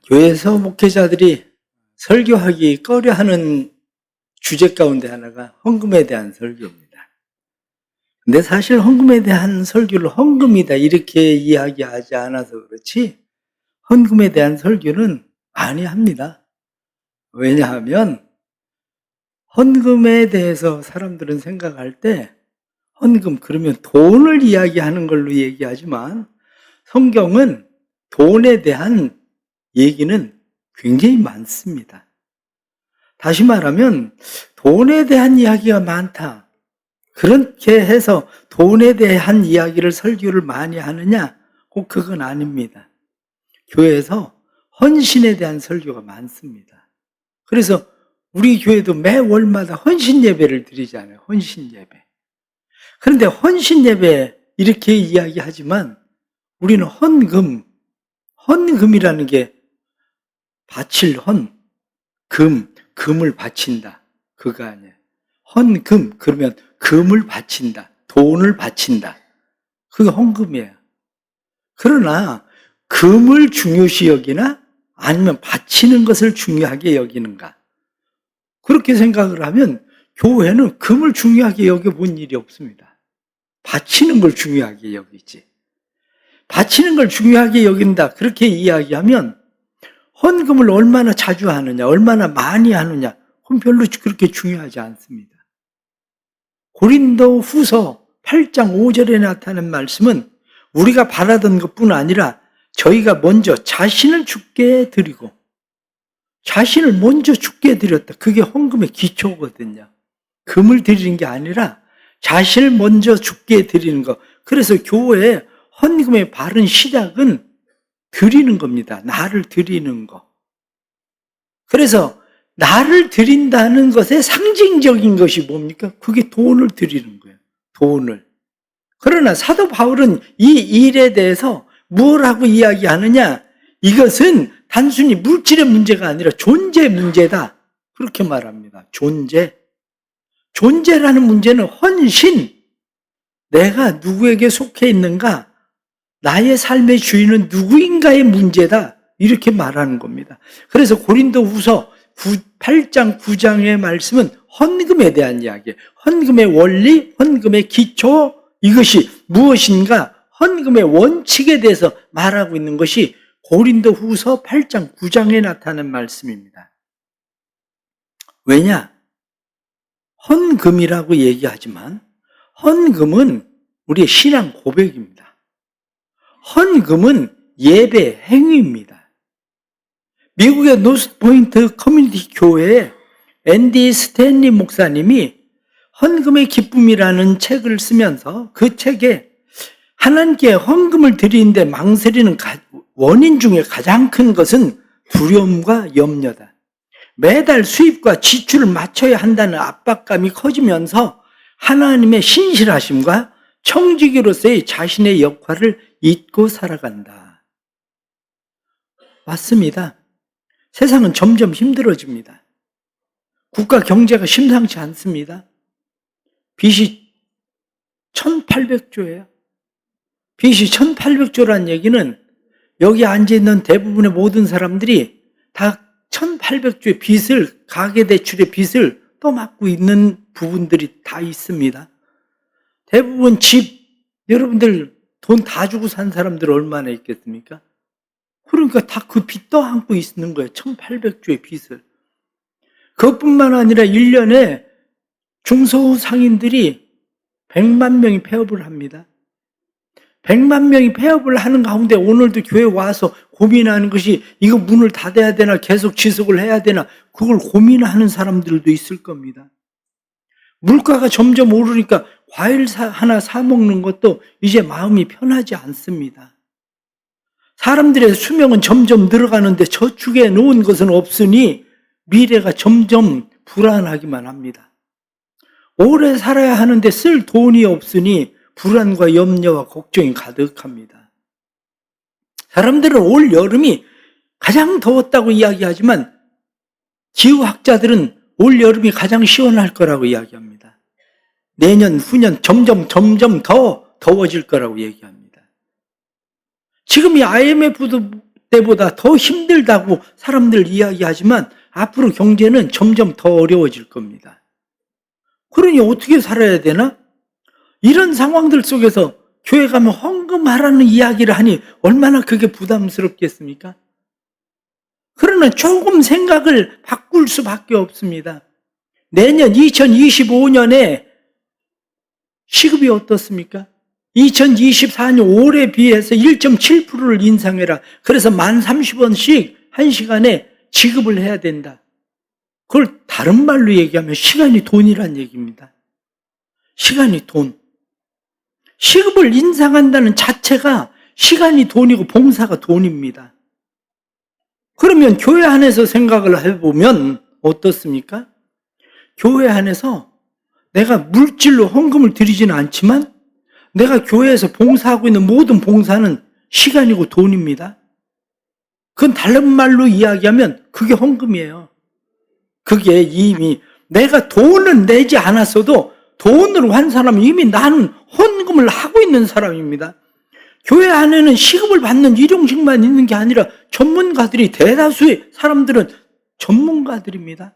교회에서 목회자들이 설교하기 꺼려하는 주제 가운데 하나가 헌금에 대한 설교입니다. 근데 사실 헌금에 대한 설교를 헌금이다 이렇게 이야기하지 않아서 그렇지 헌금에 대한 설교는 많이 합니다. 왜냐하면 헌금에 대해서 사람들은 생각할 때 헌금 그러면 돈을 이야기하는 걸로 얘기하지만 성경은 돈에 대한 얘기는 굉장히 많습니다. 다시 말하면 돈에 대한 이야기가 많다. 그렇게 해서 돈에 대한 이야기를 설교를 많이 하느냐? 꼭 그건 아닙니다. 교회에서 헌신에 대한 설교가 많습니다. 그래서 우리 교회도 매 월마다 헌신 예배를 드리잖아요. 헌신 예배. 그런데 헌신 예배 이렇게 이야기하지만 우리는 헌금이라는 게 바칠 금을 바친다. 그거 아니에요. 헌금, 그러면 금을 바친다. 돈을 바친다. 그게 헌금이에요. 그러나 금을 중요시 여기나 아니면 바치는 것을 중요하게 여기는가? 그렇게 생각을 하면 교회는 금을 중요하게 여겨본 일이 없습니다. 바치는 걸 중요하게 여기지. 바치는 걸 중요하게 여긴다. 그렇게 이야기하면 헌금을 얼마나 자주 하느냐, 얼마나 많이 하느냐, 그건 별로 그렇게 중요하지 않습니다. 고린도 후서 8장 5절에 나타난 말씀은 우리가 바라던 것뿐 아니라 저희가 먼저 자신을 주께 드리고 자신을 먼저 주께 드렸다. 그게 헌금의 기초거든요. 금을 드리는 게 아니라 자신을 먼저 주께 드리는 것. 그래서 교회에 헌금의 바른 시작은 드리는 겁니다. 나를 드리는 거. 그래서 나를 드린다는 것의 상징적인 것이 뭡니까? 그게 돈을 드리는 거예요. 돈을. 그러나 사도 바울은 이 일에 대해서 뭐라고 이야기하느냐? 이것은 단순히 물질의 문제가 아니라 존재 문제다. 그렇게 말합니다. 존재라는 문제는 헌신. 내가 누구에게 속해 있는가? 나의 삶의 주인은 누구인가의 문제다. 이렇게 말하는 겁니다. 그래서 고린도 후서 8장 9장의 말씀은 헌금에 대한 이야기예요. 헌금의 원리, 헌금의 기초, 이것이 무엇인가? 헌금의 원칙에 대해서 말하고 있는 것이 고린도 후서 8장 9장에 나타난 말씀입니다. 왜냐? 헌금이라고 얘기하지만 헌금은 우리의 신앙 고백입니다. 헌금은 예배 행위입니다. 미국의 노스포인트 커뮤니티 교회에 앤디 스탠리 목사님이 헌금의 기쁨이라는 책을 쓰면서 그 책에 하나님께 헌금을 드리는데 망설이는 원인 중에 가장 큰 것은 두려움과 염려다. 매달 수입과 지출을 맞춰야 한다는 압박감이 커지면서 하나님의 신실하심과 청지기로서의 자신의 역할을 잊고 살아간다. 맞습니다. 세상은 점점 힘들어집니다. 국가 경제가 심상치 않습니다. 빚이 1800조예요. 빚이 1800조란 얘기는 여기 앉아있는 대부분의 모든 사람들이 다 1800조의 빚을, 가계대출의 빚을 떠맡고 있는 부분들이 다 있습니다. 대부분 집, 여러분들 돈 다 주고 산 사람들 얼마나 있겠습니까? 그러니까 다 그 빚 떠안고 있는 거예요. 1800조의 빚을. 그것뿐만 아니라 1년에 중소상인들이 100만 명이 폐업을 합니다. 100만 명이 폐업을 하는 가운데 오늘도 교회 와서 고민하는 것이 이거 문을 닫아야 되나 계속 지속을 해야 되나 그걸 고민하는 사람들도 있을 겁니다. 물가가 점점 오르니까 과일 하나 사 먹는 것도 이제 마음이 편하지 않습니다. 사람들의 수명은 점점 늘어가는데 저축해 놓은 것은 없으니 미래가 점점 불안하기만 합니다. 오래 살아야 하는데 쓸 돈이 없으니 불안과 염려와 걱정이 가득합니다. 사람들은 올 여름이 가장 더웠다고 이야기하지만 기후학자들은 올 여름이 가장 시원할 거라고 이야기합니다. 내년, 후년 점점 더 더워질 거라고 얘기합니다. 지금 이 IMF도 때보다 더 힘들다고 사람들 이야기하지만 앞으로 경제는 점점 더 어려워질 겁니다. 그러니 어떻게 살아야 되나? 이런 상황들 속에서 교회 가면 헌금하라는 이야기를 하니 얼마나 그게 부담스럽겠습니까? 그러나 조금 생각을 바꿀 수밖에 없습니다. 내년 2025년에 시급이 어떻습니까? 2024년 올해에 비해서 1.7%를 인상해라. 그래서 1030원씩 1시간에 지급을 해야 된다. 그걸 다른 말로 얘기하면 시간이 돈이란 얘기입니다. 시간이 돈. 시급을 인상한다는 자체가 시간이 돈이고 봉사가 돈입니다. 그러면 교회 안에서 생각을 해보면 어떻습니까? 교회 안에서 내가 물질로 헌금을 드리지는 않지만 내가 교회에서 봉사하고 있는 모든 봉사는 시간이고 돈입니다. 그건 다른 말로 이야기하면 그게 헌금이에요. 그게 이미 내가 돈을 내지 않았어도 돈으로 한 사람은 이미 나는 헌금을 하고 있는 사람입니다. 교회 안에는 시급을 받는 일용직만 있는 게 아니라 전문가들이 대다수의 사람들은 전문가들입니다.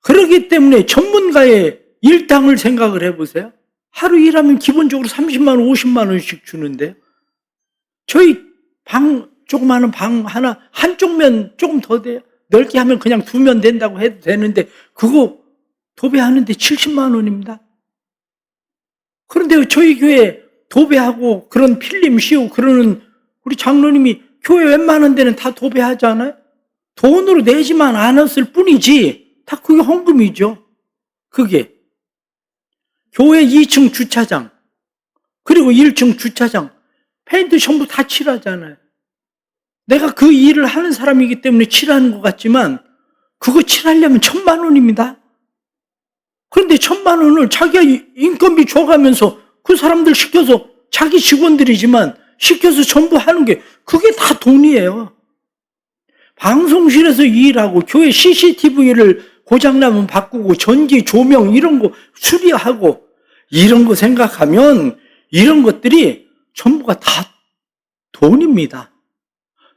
그렇기 때문에 전문가의 일당을 생각을 해보세요. 하루 일하면 기본적으로 30만 원, 50만 원씩 주는데요. 저희 조그마한 방 하나, 한쪽 면 조금 더 돼요. 넓게 하면 그냥 2면 된다고 해도 되는데 그거 도배하는데 70만 원입니다. 그런데 저희 교회 도배하고 그런 필름 씌우고 그러는 우리 장로님이 교회 웬만한 데는 다 도배하잖아요. 돈으로 내지만 않았을 뿐이지 다 그게 헌금이죠. 그게 교회 2층 주차장 그리고 1층 주차장 페인트 전부 다 칠하잖아요. 내가 그 일을 하는 사람이기 때문에 칠하는 것 같지만 그거 칠하려면 1,000만 원입니다. 그런데 1,000만 원을 자기가 인건비 줘가면서 그 사람들 시켜서 자기 직원들이지만 시켜서 전부 하는 게 그게 다 돈이에요. 방송실에서 일하고 교회 CCTV를 고장나면 바꾸고 전기 조명 이런 거 수리하고 이런 거 생각하면 이런 것들이 전부가 다 돈입니다.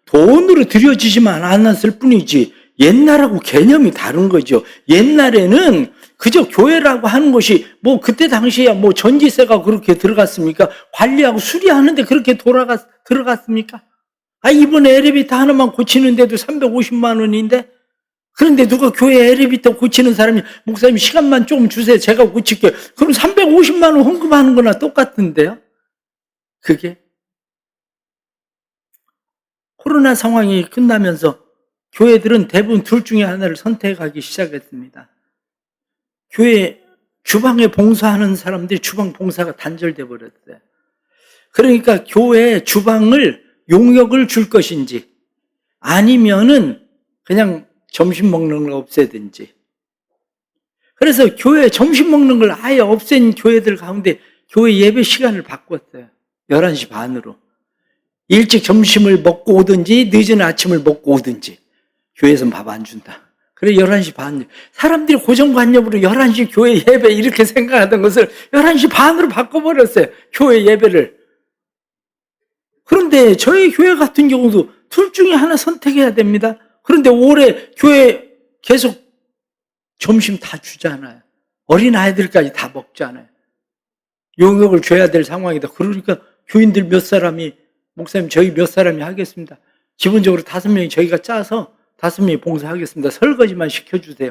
돈으로 들여지지만 않았을 뿐이지 옛날하고 개념이 다른 거죠. 옛날에는 그저 교회라고 하는 것이 뭐 그때 당시에야 뭐 전기세가 그렇게 들어갔습니까? 관리하고 수리하는데 그렇게 들어갔습니까? 이번에 엘리베이터 하나만 고치는데도 350만 원인데 그런데 누가 교회 엘리베이터 고치는 사람이 목사님 시간만 조금 주세요. 제가 고칠게요. 그럼 350만 원 헌금하는 거나 똑같은데요? 그게 코로나 상황이 끝나면서 교회들은 대부분 둘 중에 하나를 선택하기 시작했습니다. 교회 주방에 봉사하는 사람들이 주방 봉사가 단절돼 버렸어요. 그러니까 교회 주방을 용역을 줄 것인지 아니면은 그냥 점심 먹는 걸 없애든지. 그래서 교회 점심 먹는 걸 아예 없앤 교회들 가운데 교회 예배 시간을 바꿨어요. 11시 반으로. 일찍 점심을 먹고 오든지 늦은 아침을 먹고 오든지 교회에서는 밥 안 준다. 그래 11시 반. 사람들이 고정관념으로 11시 교회 예배 이렇게 생각하던 것을 11시 반으로 바꿔버렸어요. 교회 예배를. 그런데 저희 교회 같은 경우도 둘 중에 하나 선택해야 됩니다. 그런데 올해 교회 계속 점심 다 주잖아요. 어린아이들까지 다 먹잖아요. 용역을 줘야 될 상황이다. 그러니까 교인들 몇 사람이 목사님 저희 몇 사람이 하겠습니다. 기본적으로 5명이 저희가 짜서 5명이 봉사하겠습니다. 설거지만 시켜주세요.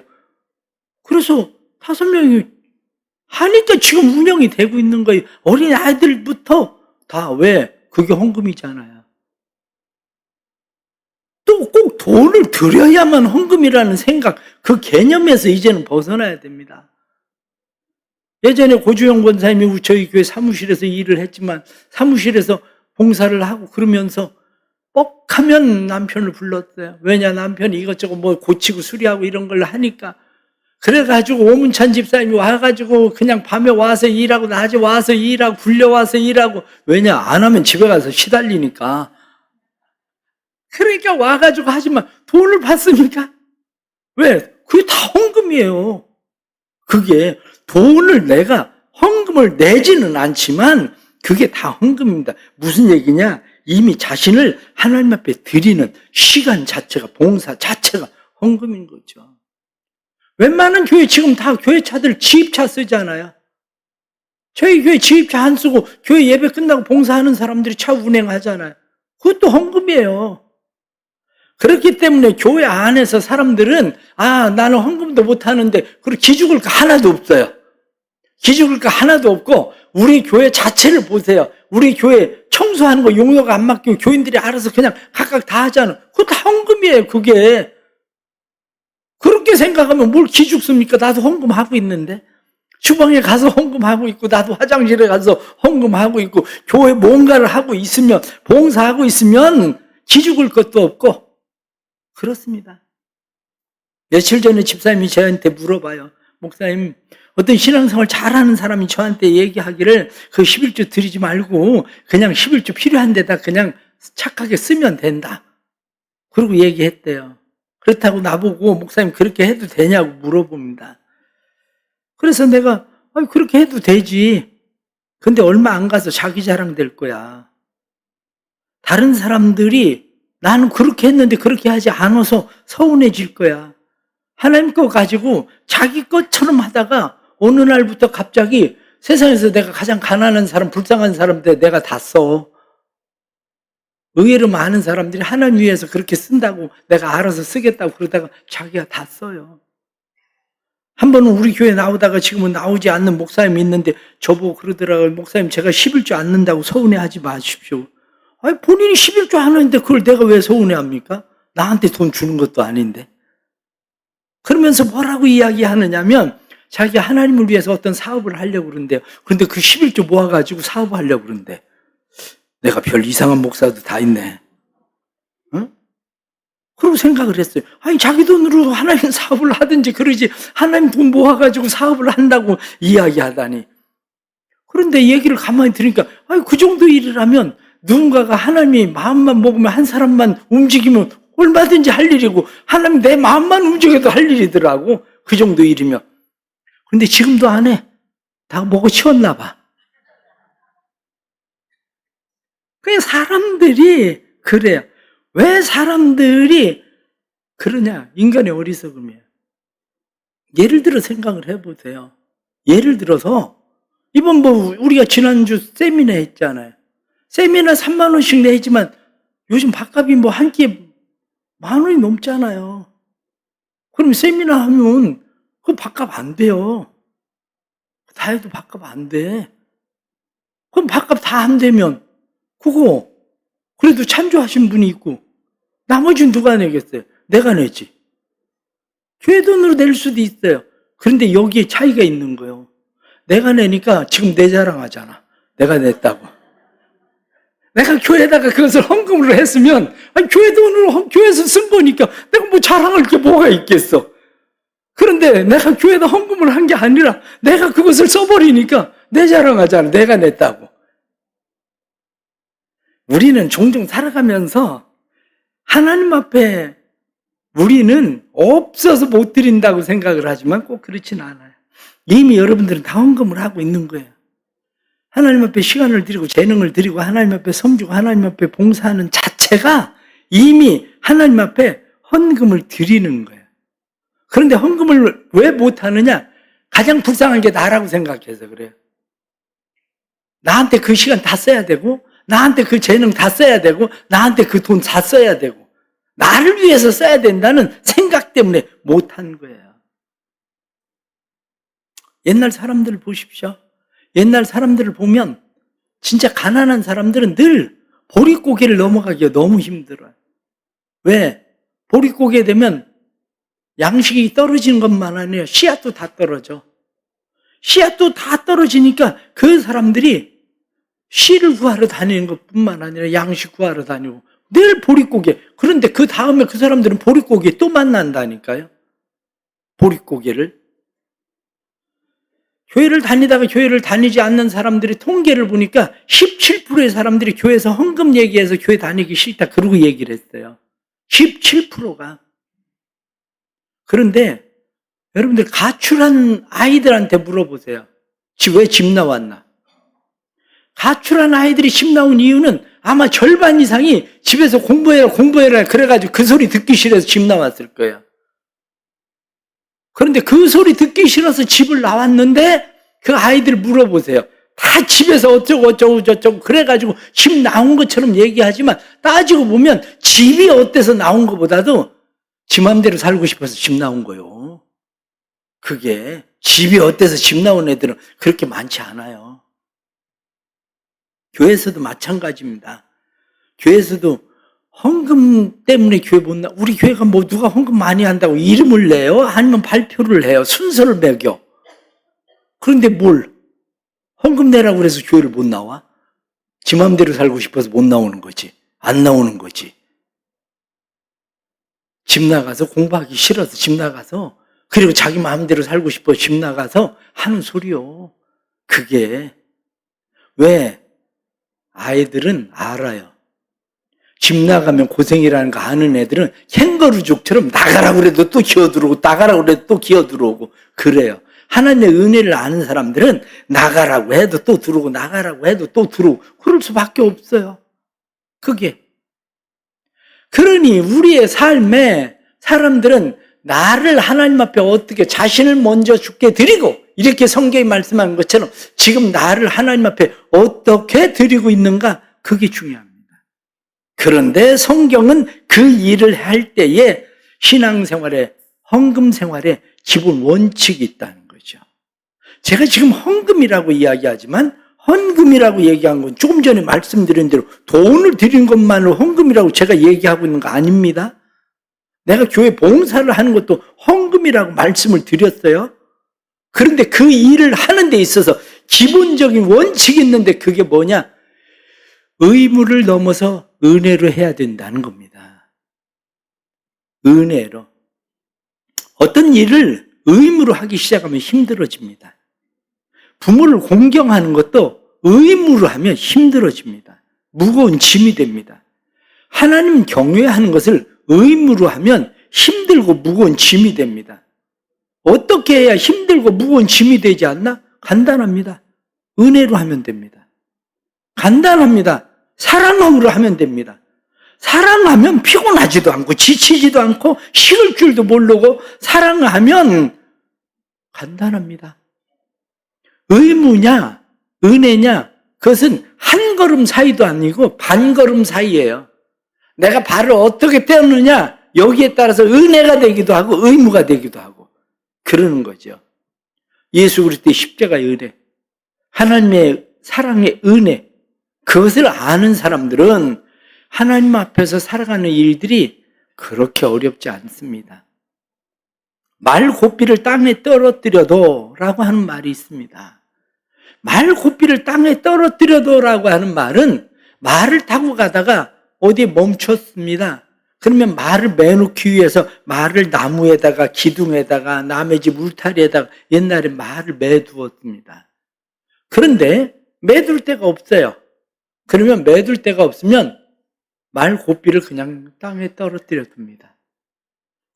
그래서 5명이 하니까 지금 운영이 되고 있는 거예요. 어린 아이들부터 다 왜? 그게 헌금이잖아요. 또 꼭 돈을 들여야만 헌금이라는 생각, 그 개념에서 이제는 벗어나야 됩니다. 예전에 고주영 권사님이 저희 교회 사무실에서 일을 했지만 사무실에서 봉사를 하고 그러면서 뻑하면 남편을 불렀어요. 왜냐 남편이 이것저것 뭐 고치고 수리하고 이런 걸 하니까. 그래가지고 오문찬 집사님이 와가지고 그냥 밤에 와서 일하고 낮에 와서 일하고 불려와서 일하고. 왜냐 안 하면 집에 가서 시달리니까. 그러니까 와가지고 하지만 돈을 받습니까? 왜? 그게 다 헌금이에요. 그게 돈을 내가 헌금을 내지는 않지만 그게 다 헌금입니다. 무슨 얘기냐? 이미 자신을 하나님 앞에 드리는 시간 자체가, 봉사 자체가 헌금인 거죠. 웬만한 교회 지금 다 교회 차들 지입차 쓰잖아요. 저희 교회 지입차 안 쓰고 교회 예배 끝나고 봉사하는 사람들이 차 운행하잖아요. 그것도 헌금이에요. 그렇기 때문에 교회 안에서 사람들은 나는 헌금도 못하는데 그리고 기죽을 거 하나도 없어요. 기죽을 거 하나도 없고 우리 교회 자체를 보세요. 우리 교회 청소하는 거 용도가 안 맡기고 교인들이 알아서 그냥 각각 다 하잖아요. 그거 다 헌금이에요. 그게. 그렇게 생각하면 뭘 기죽습니까? 나도 헌금하고 있는데. 주방에 가서 헌금하고 있고 나도 화장실에 가서 헌금하고 있고 교회 뭔가를 하고 있으면, 봉사하고 있으면 기죽을 것도 없고 그렇습니다. 며칠 전에 집사님이 저한테 물어봐요. 목사님, 어떤 신앙생활 잘하는 사람이 저한테 얘기하기를 그 11조 드리지 말고 그냥 11조 필요한 데다 그냥 착하게 쓰면 된다. 그러고 얘기했대요. 그렇다고 나보고 목사님 그렇게 해도 되냐고 물어봅니다. 그래서 내가 그렇게 해도 되지. 근데 얼마 안 가서 자기 자랑 될 거야. 다른 사람들이 나는 그렇게 했는데 그렇게 하지 않아서 서운해질 거야. 하나님 거 가지고 자기 것처럼 하다가 어느 날부터 갑자기 세상에서 내가 가장 가난한 사람, 불쌍한 사람들 내가 다 써. 의외로 많은 사람들이 하나님 위해서 그렇게 쓴다고 내가 알아서 쓰겠다고 그러다가 자기가 다 써요. 한 번은 우리 교회 나오다가 지금은 나오지 않는 목사님이 있는데 저보고 그러더라고요. 목사님, 제가 11조 안 넣는다고 서운해하지 마십시오. 본인이 11조 안 하는데 그걸 내가 왜 서운해합니까? 나한테 돈 주는 것도 아닌데. 그러면서 뭐라고 이야기하느냐면 자기가 하나님을 위해서 어떤 사업을 하려고 그러는데요. 그런데 그 11조 모아가지고 사업을 하려고 그러는데 내가 별 이상한 목사도 다 있네. 응? 그러고 생각을 했어요. 자기 돈으로 하나님 사업을 하든지 그러지 하나님 돈 모아가지고 사업을 한다고 이야기하다니. 그런데 얘기를 가만히 들으니까 그 정도 일을 하면 누군가가 하나님이 마음만 먹으면 한 사람만 움직이면 얼마든지 할 일이고 하나님 내 마음만 움직여도 할 일이더라고. 그 정도 일이면. 그런데 지금도 안 해. 다 먹어 치웠나 봐. 그냥 사람들이 그래요. 왜 사람들이 그러냐? 인간의 어리석음이에요. 예를 들어 생각을 해보세요. 예를 들어서 이번 우리가 지난주 세미나 했잖아요. 세미나 3만 원씩 내지만 요즘 밥값이 한 끼에 10,000원이 넘잖아요. 그럼 세미나 하면 그 밥값 안 돼요. 다 해도 밥값 안 돼. 그럼 밥값 다 안 되면 그거 그래도 찬조하신 분이 있고 나머지는 누가 내겠어요? 내가 내지. 교회 돈으로 낼 수도 있어요. 그런데 여기에 차이가 있는 거예요. 내가 내니까 지금 내 자랑하잖아. 내가 냈다고. 내가 교회에다가 그것을 헌금으로 했으면 교회 돈으로 교회에서 쓴 거니까 내가 뭐 자랑할 게 뭐가 있겠어. 그런데 내가 교회에다 헌금을 한 게 아니라 내가 그것을 써버리니까 내 자랑하잖아. 내가 냈다고. 우리는 종종 살아가면서 하나님 앞에 우리는 없어서 못 드린다고 생각을 하지만 꼭 그렇진 않아요. 이미 여러분들은 다 헌금을 하고 있는 거예요. 하나님 앞에 시간을 드리고 재능을 드리고 하나님 앞에 섬기고 하나님 앞에 봉사하는 자체가 이미 하나님 앞에 헌금을 드리는 거예요. 그런데 헌금을 왜 못하느냐? 가장 불쌍한 게 나라고 생각해서 그래요. 나한테 그 시간 다 써야 되고 나한테 그 재능 다 써야 되고 나한테 그 돈 다 써야 되고 나를 위해서 써야 된다는 생각 때문에 못한 거예요. 옛날 사람들을 보십시오. 옛날 사람들을 보면 진짜 가난한 사람들은 늘 보릿고개를 넘어가기가 너무 힘들어요. 왜? 보릿고개 되면 양식이 떨어지는 것만 아니라 씨앗도 다 떨어져. 씨앗도 다 떨어지니까 그 사람들이 씨를 구하러 다니는 것뿐만 아니라 양식 구하러 다니고 늘 보릿고개. 그런데 그 다음에 그 사람들은 보릿고개 또 만난다니까요. 보릿고개를. 교회를 다니다가 교회를 다니지 않는 사람들의 통계를 보니까 17%의 사람들이 교회에서 헌금 얘기해서 교회 다니기 싫다 그러고 얘기를 했어요. 17%가. 그런데 여러분들 가출한 아이들한테 물어보세요. 왜 집 나왔나? 가출한 아이들이 집 나온 이유는 아마 절반 이상이 집에서 공부해라 그래가지고 그 소리 듣기 싫어서 집 나왔을 거예요. 그런데 그 소리 듣기 싫어서 집을 나왔는데 그 아이들 물어보세요. 다 집에서 어쩌고 저쩌고 그래가지고 집 나온 것처럼 얘기하지만 따지고 보면 집이 어때서 나온 것보다도 지 맘대로 살고 싶어서 집 나온 거예요. 그게 집이 어때서 집 나온 애들은 그렇게 많지 않아요. 교회에서도 마찬가지입니다. 교회에서도 헌금 때문에 교회 못 나. 우리 교회가 뭐 누가 헌금 많이 한다고 이름을 내요? 아니면 발표를 해요? 순서를 매겨. 그런데 뭘? 헌금 내라고 그래서 교회를 못 나와? 지 맘대로 살고 싶어서 못 나오는 거지. 안 나오는 거지. 집 나가서 공부하기 싫어서 집 나가서 그리고 자기 마음대로 살고 싶어 집 나가서 하는 소리요. 그게 왜? 아이들은 알아요. 집 나가면 고생이라는 거 아는 애들은 캥거루족처럼 나가라고 그래도 또 기어들어오고 나가라고 그래도 또 기어들어오고 그래요. 하나님의 은혜를 아는 사람들은 나가라고 해도 또 들어오고 나가라고 해도 또 들어오고 그럴 수밖에 없어요. 그게. 그러니 우리의 삶에 사람들은 나를 하나님 앞에 어떻게 자신을 먼저 주께 드리고 이렇게 성경이 말씀하는 것처럼 지금 나를 하나님 앞에 어떻게 드리고 있는가 그게 중요합니다. 그런데 성경은 그 일을 할 때에 신앙생활에 헌금 생활에 기본 원칙이 있다는 거죠. 제가 지금 헌금이라고 이야기하지만 헌금이라고 얘기한 건 조금 전에 말씀드린 대로 돈을 드린 것만으로 헌금이라고 제가 얘기하고 있는 거 아닙니다. 내가 교회 봉사를 하는 것도 헌금이라고 말씀을 드렸어요. 그런데 그 일을 하는 데 있어서 기본적인 원칙이 있는데 그게 뭐냐? 의무를 넘어서 은혜로 해야 된다는 겁니다. 은혜로. 어떤 일을 의무로 하기 시작하면 힘들어집니다. 부모를 공경하는 것도 의무로 하면 힘들어집니다. 무거운 짐이 됩니다. 하나님 경외하는 것을 의무로 하면 힘들고 무거운 짐이 됩니다. 어떻게 해야 힘들고 무거운 짐이 되지 않나? 간단합니다. 은혜로 하면 됩니다. 간단합니다. 사랑함으로 하면 됩니다. 사랑하면 피곤하지도 않고 지치지도 않고 식을 줄도 모르고 사랑하면 간단합니다. 의무냐 은혜냐 그것은 한 걸음 사이도 아니고 반 걸음 사이예요. 내가 발을 어떻게 떼었느냐 여기에 따라서 은혜가 되기도 하고 의무가 되기도 하고 그러는 거죠. 예수 그리스도의 십자가의 은혜, 하나님의 사랑의 은혜, 그것을 아는 사람들은 하나님 앞에서 살아가는 일들이 그렇게 어렵지 않습니다. 말고삐를 땅에 떨어뜨려도 라고 하는 말이 있습니다. 말고삐를 땅에 떨어뜨려도 라고 하는 말은 말을 타고 가다가 어디에 멈췄습니다. 그러면 말을 매놓기 위해서 말을 나무에다가 기둥에다가 남의 집 울타리에다가 옛날에 말을 매두었습니다. 그런데 매둘 데가 없어요. 그러면 매둘 데가 없으면 말 고삐를 그냥 땅에 떨어뜨려 둡니다.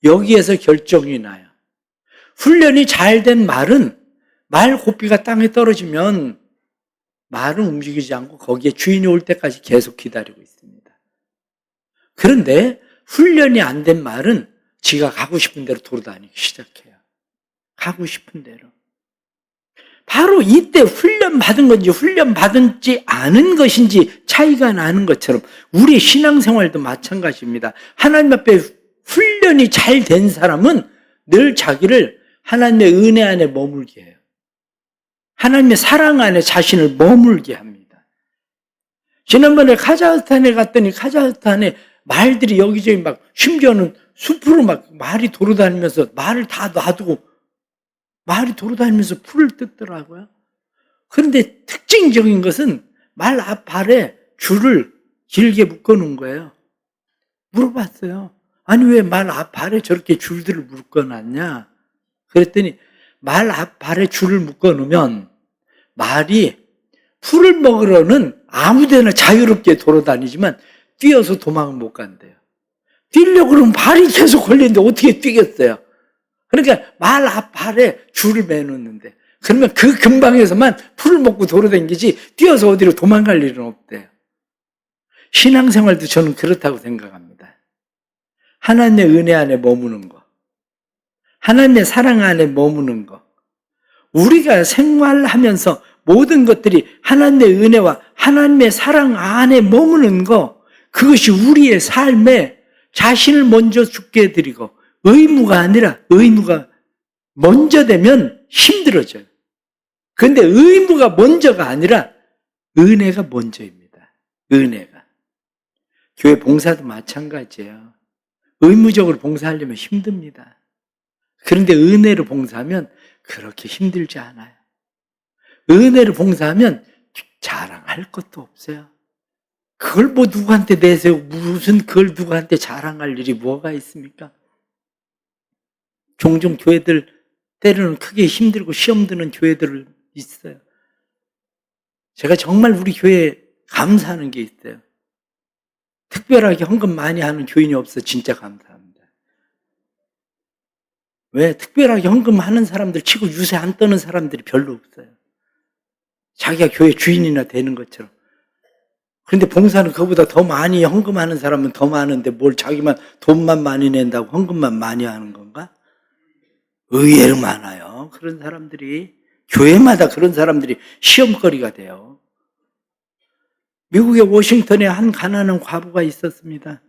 여기에서 결정이 나요. 훈련이 잘 된 말은 말 고삐가 땅에 떨어지면 말은 움직이지 않고 거기에 주인이 올 때까지 계속 기다리고 있습니다. 그런데 훈련이 안 된 말은 지가 가고 싶은 대로 돌아다니기 시작해요. 가고 싶은 대로. 바로 이때 훈련받은 건지 훈련받은지 않은 것인지 차이가 나는 것처럼 우리 신앙생활도 마찬가지입니다. 하나님 앞에 훈련이 잘 된 사람은 늘 자기를 하나님의 은혜 안에 머물게 해요. 하나님의 사랑 안에 자신을 머물게 합니다. 지난번에 카자흐스탄에 갔더니 카자흐스탄에 말들이 여기저기 막 심지어는 숲으로 막 말이 돌아다니면서 말을 다 놔두고 말이 돌아다니면서 풀을 뜯더라고요. 그런데 특징적인 것은 말 앞발에 줄을 길게 묶어놓은 거예요. 물어봤어요. 아니 왜 말 앞발에 저렇게 줄들을 묶어놨냐? 그랬더니 말 앞발에 줄을 묶어놓으면 말이 풀을 먹으러는 아무데나 자유롭게 돌아다니지만 뛰어서 도망을 못 간대요. 뛰려고 그러면 발이 계속 걸리는데 어떻게 뛰겠어요? 그러니까 말 앞발에 줄을 매놓는데 그러면 그 근방에서만 풀을 먹고 돌아다니지 뛰어서 어디로 도망갈 일은 없대요. 신앙생활도 저는 그렇다고 생각합니다. 하나님의 은혜 안에 머무는 거, 하나님의 사랑 안에 머무는 거, 우리가 생활하면서 모든 것들이 하나님의 은혜와 하나님의 사랑 안에 머무는 거, 그것이 우리의 삶에 자신을 먼저 죽게 해드리고, 의무가 아니라 의무가 먼저 되면 힘들어져요. 그런데 의무가 먼저가 아니라 은혜가 먼저입니다. 은혜가. 교회 봉사도 마찬가지예요. 의무적으로 봉사하려면 힘듭니다. 그런데 은혜로 봉사하면 그렇게 힘들지 않아요. 은혜로 봉사하면 자랑할 것도 없어요. 그걸 뭐 누구한테 내세우고 무슨 그걸 누구한테 자랑할 일이 뭐가 있습니까? 종종 교회들 때로는 크게 힘들고 시험 드는 교회들 있어요. 제가 정말 우리 교회에 감사하는 게 있어요. 특별하게 헌금 많이 하는 교인이 없어 진짜 감사합니다. 왜? 특별하게 헌금 하는 사람들 치고 유세 안 떠는 사람들이 별로 없어요. 자기가 교회 주인이나 되는 것처럼. 그런데 봉사는 그보다 더 많이 헌금하는 사람은 더 많은데 뭘 자기만 돈만 많이 낸다고 헌금만 많이 하는 건가? 의외로 많아요. 그런 사람들이. 교회마다 그런 사람들이 시험거리가 돼요. 미국의 워싱턴에 한 가난한 과부가 있었습니다.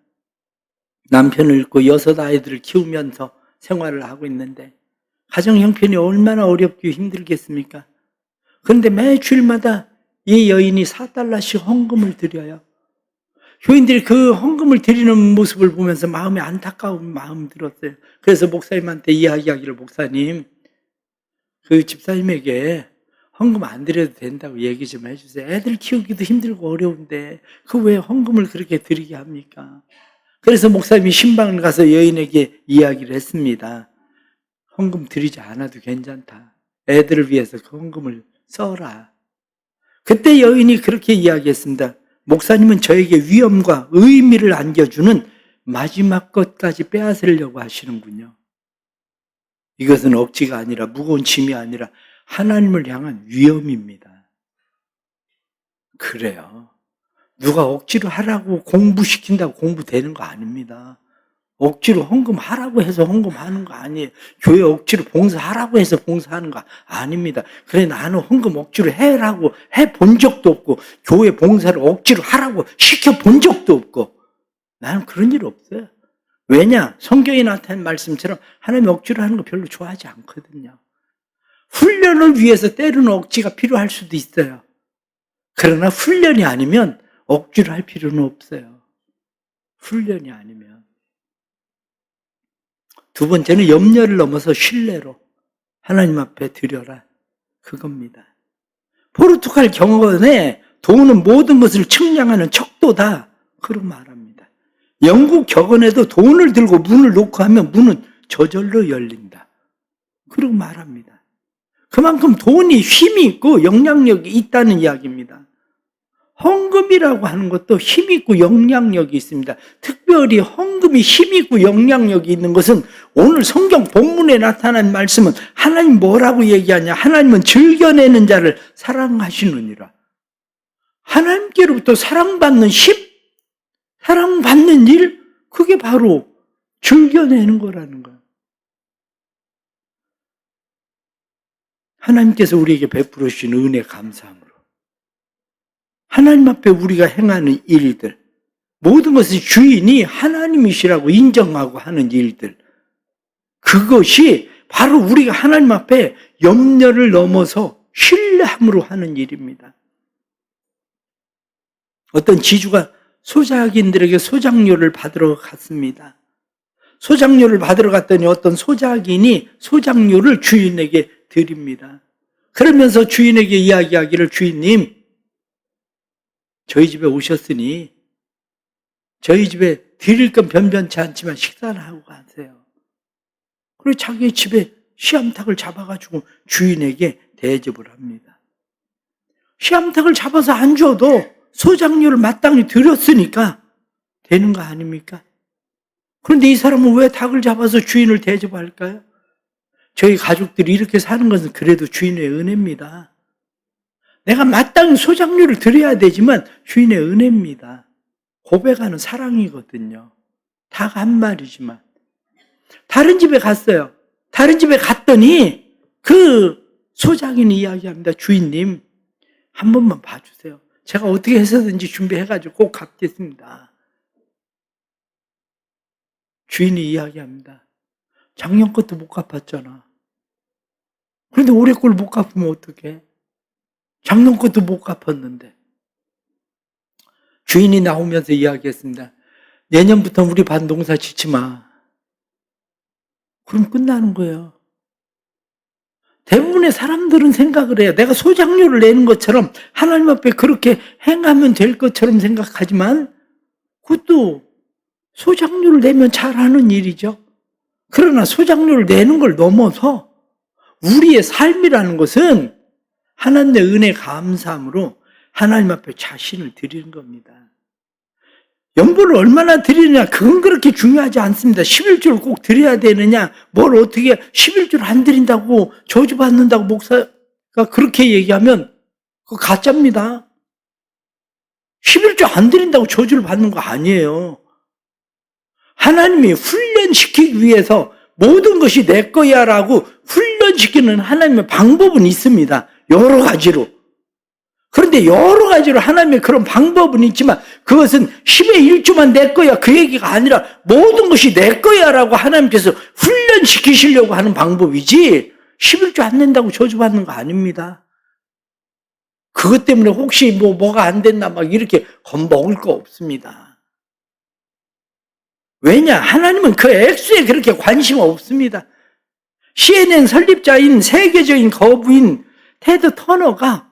남편을 잃고 6 아이들을 키우면서 생활을 하고 있는데 가정 형편이 얼마나 어렵고 힘들겠습니까? 그런데 매주일마다 이 여인이 $4씩 헌금을 드려요. 교인들이 그 헌금을 드리는 모습을 보면서 마음에 안타까운 마음이 들었어요. 그래서 목사님한테 이야기하기를, 목사님, 그 집사님에게 헌금 안 드려도 된다고 얘기 좀 해주세요. 애들 키우기도 힘들고 어려운데 그 왜 헌금을 그렇게 드리게 합니까? 그래서 목사님이 신방을 가서 여인에게 이야기를 했습니다. 헌금 드리지 않아도 괜찮다. 애들을 위해서 그 헌금을 써라. 그때 여인이 그렇게 이야기했습니다. 목사님은 저에게 위엄과 의미를 안겨주는 마지막 것까지 빼앗으려고 하시는군요. 이것은 억지가 아니라, 무거운 짐이 아니라 하나님을 향한 위엄입니다. 그래요. 누가 억지로 하라고 공부시킨다고 공부되는 거 아닙니다. 억지로 헌금하라고 해서 헌금하는 거 아니에요. 교회 억지로 봉사하라고 해서 봉사하는 거 아닙니다. 그래, 나는 헌금 억지로 해라고 해본 적도 없고 교회 봉사를 억지로 하라고 시켜본 적도 없고 나는 그런 일 없어요. 왜냐? 성경에 나타난 말씀처럼 하나님이 억지로 하는 거 별로 좋아하지 않거든요. 훈련을 위해서 때로는 억지가 필요할 수도 있어요. 그러나 훈련이 아니면 억지로 할 필요는 없어요. 훈련이 아니면. 두 번째는 염려를 넘어서 신뢰로 하나님 앞에 드려라. 그겁니다. 포르투갈 경언에 돈은 모든 것을 측량하는 척도다. 그런 말합니다. 영국 격언에도 돈을 들고 문을 놓고 하면 문은 저절로 열린다. 그러고 말합니다. 그만큼 돈이 힘이 있고 영향력이 있다는 이야기입니다. 헌금이라고 하는 것도 힘이 있고 영향력이 있습니다. 특별히 헌금이 힘이 있고 영향력이 있는 것은 오늘 성경 본문에 나타난 말씀은 하나님 뭐라고 얘기하냐? 하나님은 즐겨내는 자를 사랑하시느니라. 하나님께로부터 사랑받는 힘, 사랑받는 일, 그게 바로 즐겨내는 거라는 거예요. 하나님께서 우리에게 베풀어 주신 은혜 감사함으로 하나님 앞에 우리가 행하는 일들, 모든 것의 주인이 하나님이시라고 인정하고 하는 일들, 그것이 바로 우리가 하나님 앞에 염려를 넘어서 신뢰함으로 하는 일입니다. 어떤 지주가 소작인들에게 소작료를 받으러 갔습니다. 소작료를 받으러 갔더니 어떤 소작인이 소작료를 주인에게 드립니다. 그러면서 주인에게 이야기하기를, 주인님, 저희 집에 오셨으니 저희 집에 드릴 건 변변치 않지만 식사를 하고 가세요. 그리고 자기 집에 씨암탉을 잡아가지고 주인에게 대접을 합니다. 씨암탉을 잡아서 안 줘도 소작료를 마땅히 드렸으니까 되는 거 아닙니까? 그런데 이 사람은 왜 닭을 잡아서 주인을 대접할까요? 저희 가족들이 이렇게 사는 것은 그래도 주인의 은혜입니다. 내가 마땅히 소작료를 드려야 되지만 주인의 은혜입니다. 고백하는 사랑이거든요. 다 한 말이지만. 다른 집에 갔어요. 다른 집에 갔더니 그 소장인이 이야기합니다. 주인님, 한 번만 봐주세요. 제가 어떻게 해서든지 준비해가지고 꼭 갚겠습니다. 주인이 이야기합니다. 작년 것도 못 갚았잖아. 그런데 올해 걸 못 갚으면 어떡해? 작년 것도 못 갚았는데. 주인이 나오면서 이야기했습니다. 내년부터 우리 반 농사 짓지 마. 그럼 끝나는 거예요. 대부분의 사람들은 생각을 해요. 내가 소장료를 내는 것처럼 하나님 앞에 그렇게 행하면 될 것처럼 생각하지만 그것도 소장료를 내면 잘하는 일이죠. 그러나 소장료를 내는 걸 넘어서 우리의 삶이라는 것은 하나님의 은혜 감사함으로 하나님 앞에 자신을 드리는 겁니다. 연보를 얼마나 드리느냐 그건 그렇게 중요하지 않습니다. 11조를 꼭 드려야 되느냐 뭘 어떻게 11조를 안 드린다고 저주받는다고 목사가 그렇게 얘기하면 그거 가짜입니다. 11조 안 드린다고 저주를 받는 거 아니에요. 하나님이 훈련시키기 위해서 모든 것이 내 거야 라고 훈련시키는 하나님의 방법은 있습니다. 여러 가지로. 그런데 여러 가지로 하나님의 그런 방법은 있지만 그것은 10의 1조만 내 거야 그 얘기가 아니라 모든 것이 내 거야 라고 하나님께서 훈련시키시려고 하는 방법이지 11조 안 낸다고 저주받는 거 아닙니다. 그것 때문에 혹시 뭐가 안 됐나 막 이렇게 겁먹을 거 없습니다. 왜냐? 하나님은 그 액수에 그렇게 관심 없습니다. CNN 설립자인 세계적인 거부인 테드 터너가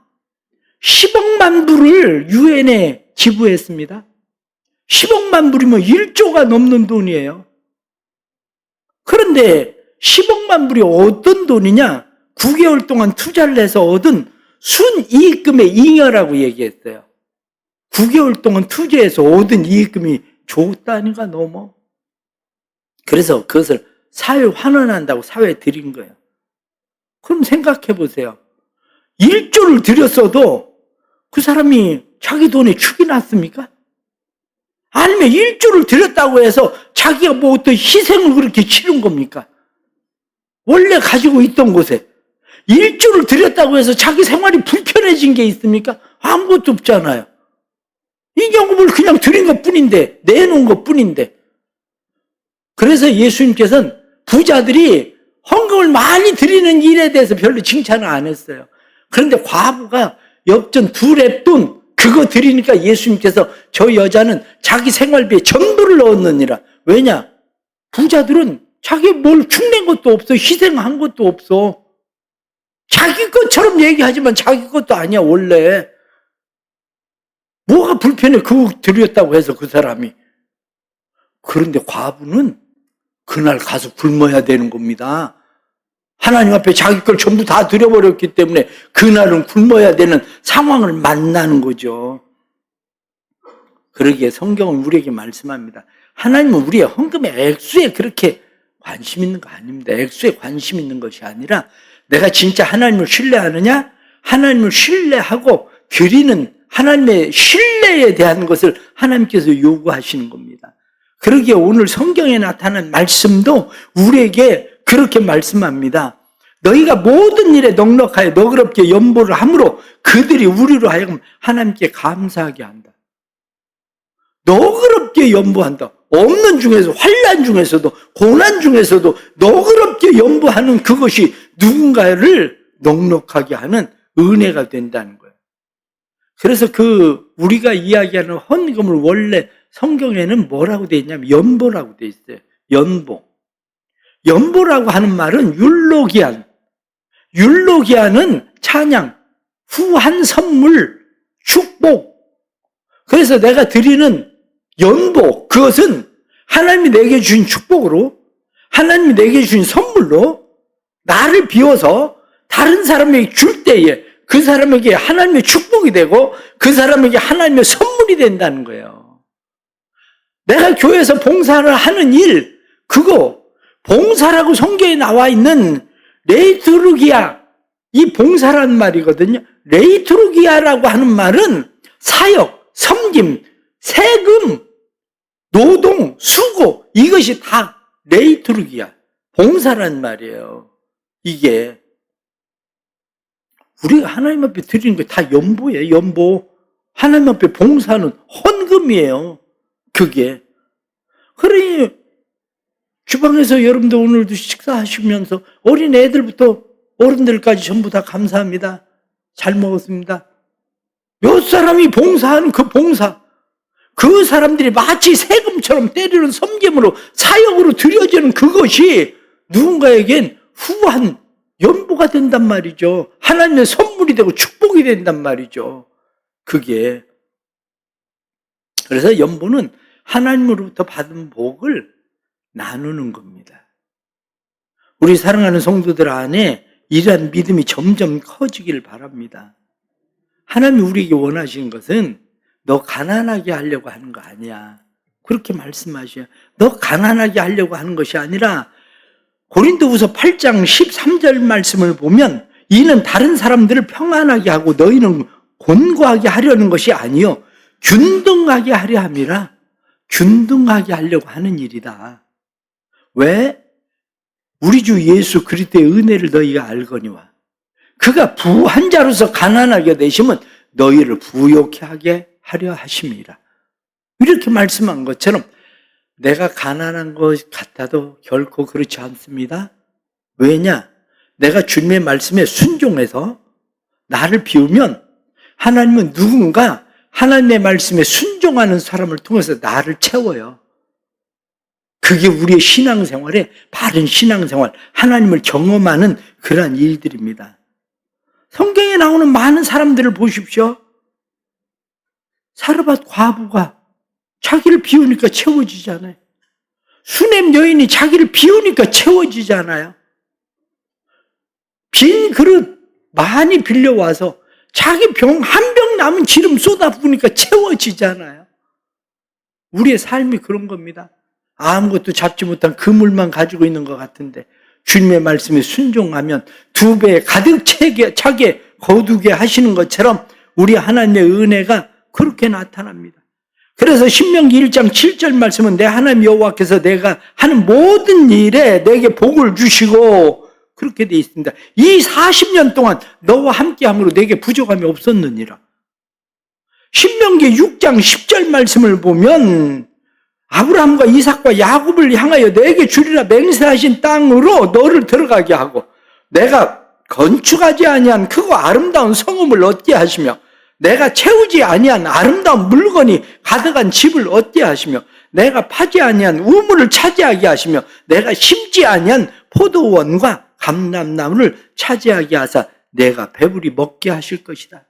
10억만 불을 유엔에 기부했습니다. 10억만 불이면 1조가 넘는 돈이에요. 그런데 10억만 불이 어떤 돈이냐? 9개월 동안 투자를 해서 얻은 순이익금의 잉여라고 얘기했어요. 9개월 동안 투자해서 얻은 이익금이 조 단위가 넘어. 그래서 그것을 사회에 환원한다고 사회에 드린 거예요. 그럼 생각해 보세요. 1조를 드렸어도 그 사람이 자기 돈에 축이 났습니까? 아니면 1조를 드렸다고 해서 자기가 뭐 어떤 희생을 그렇게 치른 겁니까? 원래 가지고 있던 곳에 1조를 드렸다고 해서 자기 생활이 불편해진 게 있습니까? 아무것도 없잖아요. 임금을 그냥 드린 것 뿐인데, 내놓은 것 뿐인데. 그래서 예수님께서는 부자들이 헌금을 많이 드리는 일에 대해서 별로 칭찬을 안 했어요. 그런데 과부가 엽전 2렙돈 그거 드리니까 예수님께서 저 여자는 자기 생활비에 전부를 넣었느니라. 왜냐? 부자들은 자기 뭘 축낸 것도 없어. 희생한 것도 없어. 자기 것처럼 얘기하지만 자기 것도 아니야 원래. 뭐가 불편해 그거 드렸다고 해서 그 사람이. 그런데 과부는 그날 가서 굶어야 되는 겁니다. 하나님 앞에 자기 걸 전부 다 드려버렸기 때문에 그날은 굶어야 되는 상황을 만나는 거죠. 그러기에 성경은 우리에게 말씀합니다. 하나님은 우리의 헌금의 액수에 그렇게 관심 있는 거 아닙니다. 액수에 관심 있는 것이 아니라 내가 진짜 하나님을 신뢰하느냐? 하나님을 신뢰하고 드리는 하나님의 신뢰에 대한 것을 하나님께서 요구하시는 겁니다. 그러기에 오늘 성경에 나타난 말씀도 우리에게 그렇게 말씀합니다. 너희가 모든 일에 넉넉하여 너그럽게 연보를 함으로 그들이 우리로 하여금 하나님께 감사하게 한다. 너그럽게 연보한다. 없는 중에서 환난 중에서도 고난 중에서도 너그럽게 연보하는 그것이 누군가를 넉넉하게 하는 은혜가 된다는 거예요. 그래서 우리가 이야기하는 헌금을 원래 성경에는 뭐라고 되어 있냐면 연보라고 되어 있어요. 연보. 연보라고 하는 말은 율로기안. 율로기안은 찬양, 후한 선물, 축복. 그래서 내가 드리는 연보, 그것은 하나님이 내게 주신 축복으로, 하나님이 내게 주신 선물로 나를 비워서 다른 사람에게 줄 때에 그 사람에게 하나님의 축복이 되고 그 사람에게 하나님의 선물이 된다는 거예요. 내가 교회에서 봉사를 하는 일, 그거 봉사라고 성경에 나와 있는 레이투르기아, 이 봉사라는 말이거든요. 레이투르기아라고 하는 말은 사역, 섬김, 세금, 노동, 수고, 이것이 다 레이투르기야. 봉사란 말이에요. 이게. 우리가 하나님 앞에 드리는 게 다 연보예요, 연보. 하나님 앞에 봉사는 헌금이에요. 그게. 그러니, 주방에서 여러분들 오늘도 식사하시면서 어린 애들부터 어른들까지 전부 다 감사합니다. 잘 먹었습니다. 몇 사람이 봉사하는 그 봉사. 그 사람들이 마치 세금처럼 때리는 섬김으로 사역으로 드려지는 그것이 누군가에겐 후한 연보가 된단 말이죠. 하나님의 선물이 되고 축복이 된단 말이죠. 그게. 그래서 연보는 하나님으로부터 받은 복을 나누는 겁니다. 우리 사랑하는 성도들 안에 이러한 믿음이 점점 커지길 바랍니다. 하나님이 우리에게 원하시는 것은 너 가난하게 하려고 하는 거 아니야. 그렇게 말씀하셔요. 너 가난하게 하려고 하는 것이 아니라 고린도후서 8장 13절 말씀을 보면 이는 다른 사람들을 평안하게 하고 너희는 곤고하게 하려는 것이 아니요 균등하게 하려 함이라. 균등하게 하려고 하는 일이다. 왜? 우리 주 예수 그리스도의 은혜를 너희가 알거니와 그가 부한 자로서 가난하게 되시면 너희를 부욕케 하게 하려 하심이라. 이렇게 말씀한 것처럼 내가 가난한 것 같아도 결코 그렇지 않습니다. 왜냐? 내가 주님의 말씀에 순종해서 나를 비우면 하나님은 누군가 하나님의 말씀에 순종하는 사람을 통해서 나를 채워요. 그게 우리의 신앙생활의 바른 신앙생활, 하나님을 경험하는 그러한 일들입니다. 성경에 나오는 많은 사람들을 보십시오. 사르밧 과부가 자기를 비우니까 채워지잖아요. 수넴 여인이 자기를 비우니까 채워지잖아요. 빈 그릇 많이 빌려와서 자기 한 병 남은 기름 쏟아 부으니까 채워지잖아요. 우리의 삶이 그런 겁니다. 아무것도 잡지 못한 그물만 가지고 있는 것 같은데 주님의 말씀에 순종하면 2배 가득 차게 거두게 하시는 것처럼 우리 하나님의 은혜가 그렇게 나타납니다. 그래서 신명기 1장 7절 말씀은 내 하나님 여호와께서 내가 하는 모든 일에 내게 복을 주시고 그렇게 되어 있습니다. 이 40년 동안 너와 함께함으로 내게 부족함이 없었느니라. 신명기 6장 10절 말씀을 보면 아브라함과 이삭과 야곱을 향하여 내게 주리라 맹세하신 땅으로 너를 들어가게 하고 내가 건축하지 아니한 크고 아름다운 성읍을 얻게 하시며 내가 채우지 아니한 아름다운 물건이 가득한 집을 얻게 하시며 내가 파지 아니한 우물을 차지하게 하시며 내가 심지 아니한 포도원과 감람나무를 차지하게 하사 내가 배불리 먹게 하실 것이다.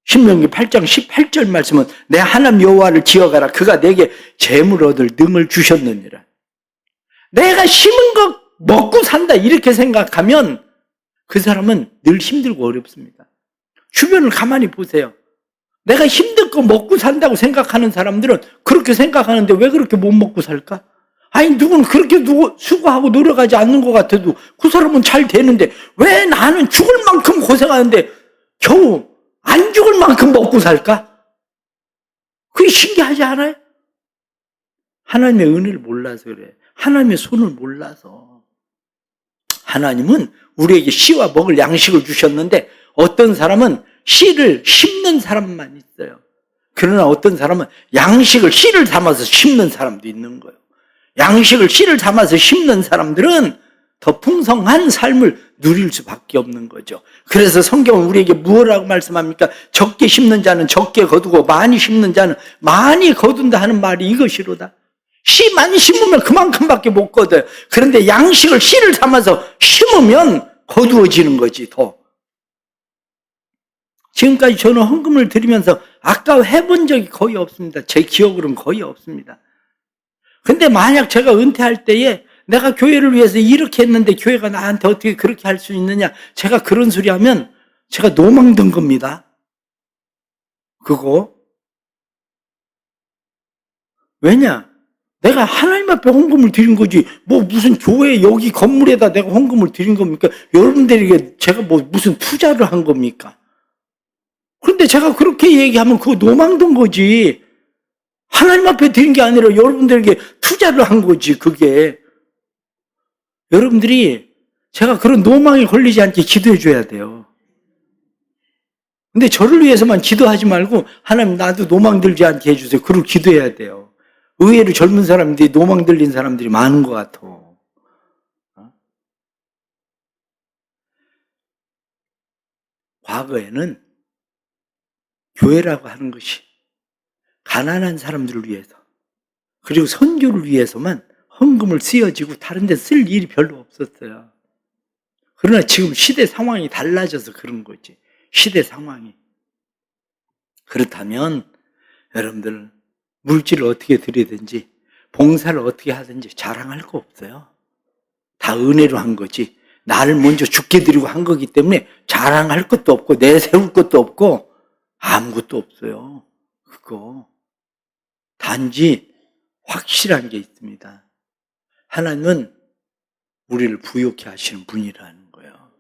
신명기 8장 18절 말씀은 내 하나님 여호와를 지어가라 그가 내게 재물 얻을 능을 주셨느니라. 내가 심은 것 먹고 산다 이렇게 생각하면 그 사람은 늘 힘들고 어렵습니다. 주변을 가만히 보세요. 내가 힘들 거 먹고 산다고 생각하는 사람들은 그렇게 생각하는데 왜 그렇게 못 먹고 살까? 아니 누구는 그렇게 수고하고 노력하지 않는 것 같아도 그 사람은 잘 되는데 왜 나는 죽을 만큼 고생하는데 겨우 안 죽을 만큼 먹고 살까? 그게 신기하지 않아요? 하나님의 은혜를 몰라서 그래. 하나님의 손을 몰라서. 하나님은 우리에게 씨와 먹을 양식을 주셨는데 어떤 사람은 씨를 심는 사람만 있어요. 그러나 어떤 사람은 양식을 씨를 담아서 심는 사람도 있는 거예요. 양식을 씨를 담아서 심는 사람들은 더 풍성한 삶을 누릴 수밖에 없는 거죠. 그래서 성경은 우리에게 무엇이라고 말씀합니까? 적게 심는 자는 적게 거두고 많이 심는 자는 많이 거둔다 하는 말이 이것이로다. 씨 많이 심으면 그만큼밖에 못 거둬요. 그런데 양식을 씨를 담아서 심으면 거두어지는 거지 더. 지금까지 저는 헌금을 드리면서 아까워해본 적이 거의 없습니다. 제 기억으로는 거의 없습니다. 근데 만약 제가 은퇴할 때에 내가 교회를 위해서 이렇게 했는데 교회가 나한테 어떻게 그렇게 할 수 있느냐, 제가 그런 소리 하면 제가 노망든 겁니다. 그거. 왜냐? 내가 하나님 앞에 헌금을 드린 거지 뭐 무슨 교회 여기 건물에다 내가 헌금을 드린 겁니까? 여러분들에게 제가 뭐 무슨 투자를 한 겁니까? 그런데 제가 그렇게 얘기하면 그거 노망든 거지. 하나님 앞에 드린 게 아니라 여러분들에게 투자를 한 거지, 그게. 여러분들이 제가 그런 노망에 걸리지 않게 기도해 줘야 돼요. 근데 저를 위해서만 기도하지 말고 하나님 나도 노망 들지 않게 해주세요. 그걸 기도해야 돼요. 의외로 젊은 사람들이 노망 들린 사람들이 많은 것 같아. 과거에는 교회라고 하는 것이 가난한 사람들을 위해서 그리고 선교를 위해서만 헌금을 쓰여지고 다른 데 쓸 일이 별로 없었어요. 그러나 지금 시대 상황이 달라져서 그런 거지. 시대 상황이. 그렇다면 여러분들 물질을 어떻게 드리든지 봉사를 어떻게 하든지 자랑할 거 없어요. 다 은혜로 한 거지. 나를 먼저 죽게 드리고 한 거기 때문에 자랑할 것도 없고 내세울 것도 없고 아무것도 없어요. 그거. 단지 확실한 게 있습니다. 하나님은 우리를 부욕해 하시는 분이라는 거예요.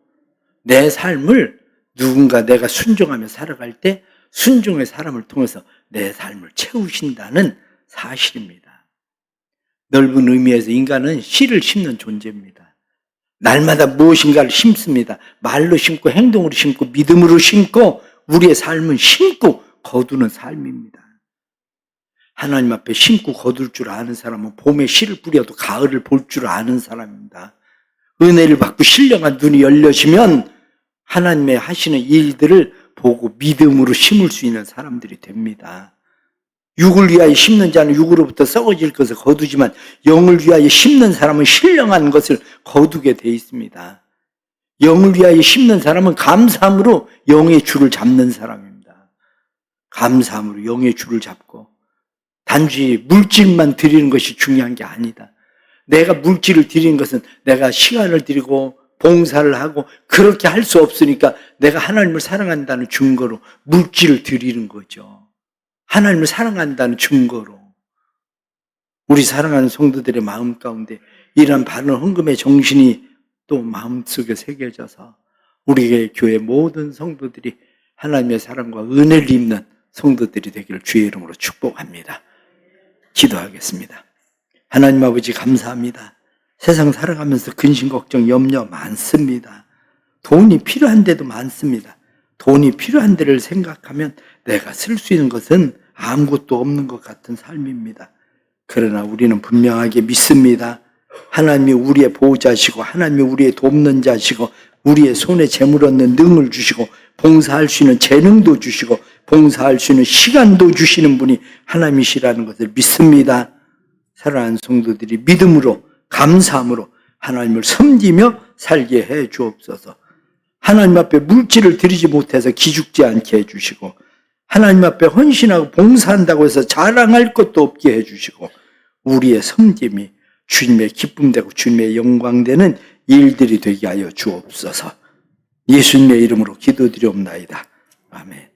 내 삶을 누군가 내가 순종하며 살아갈 때 순종의 사람을 통해서 내 삶을 채우신다는 사실입니다. 넓은 의미에서 인간은 씨를 심는 존재입니다. 날마다 무엇인가를 심습니다. 말로 심고 행동으로 심고 믿음으로 심고 우리의 삶은 심고 거두는 삶입니다. 하나님 앞에 심고 거둘 줄 아는 사람은 봄에 씨를 뿌려도 가을을 볼 줄 아는 사람입니다. 은혜를 받고 신령한 눈이 열려지면 하나님의 하시는 일들을 보고 믿음으로 심을 수 있는 사람들이 됩니다. 육을 위하여 심는 자는 육으로부터 썩어질 것을 거두지만 영을 위하여 심는 사람은 신령한 것을 거두게 돼 있습니다. 영을 위하여 심는 사람은 감사함으로 영의 줄을 잡는 사람입니다. 감사함으로 영의 줄을 잡고 단지 물질만 드리는 것이 중요한 게 아니다. 내가 물질을 드리는 것은 내가 시간을 드리고 봉사를 하고 그렇게 할 수 없으니까 내가 하나님을 사랑한다는 증거로 물질을 드리는 거죠. 하나님을 사랑한다는 증거로. 우리 사랑하는 성도들의 마음 가운데 이런 바른 헌금의 정신이 또 마음속에 새겨져서 우리 교회 모든 성도들이 하나님의 사랑과 은혜를 입는 성도들이 되기를 주의 이름으로 축복합니다. 기도하겠습니다. 하나님 아버지 감사합니다. 세상 살아가면서 근심, 걱정, 염려 많습니다. 돈이 필요한 데도 많습니다. 돈이 필요한 데를 생각하면 내가 쓸 수 있는 것은 아무것도 없는 것 같은 삶입니다. 그러나 우리는 분명하게 믿습니다. 하나님이 우리의 보호자시고 하나님이 우리의 돕는 자시고 우리의 손에 재물 얻는 능을 주시고 봉사할 수 있는 재능도 주시고 봉사할 수 있는 시간도 주시는 분이 하나님이시라는 것을 믿습니다. 사랑하는 성도들이 믿음으로 감사함으로 하나님을 섬기며 살게 해 주옵소서. 하나님 앞에 물질을 드리지 못해서 기죽지 않게 해주시고 하나님 앞에 헌신하고 봉사한다고 해서 자랑할 것도 없게 해주시고 우리의 섬김이 주님의 기쁨되고 주님의 영광되는 일들이 되게 하여 주옵소서. 예수님의 이름으로 기도드리옵나이다. 아멘.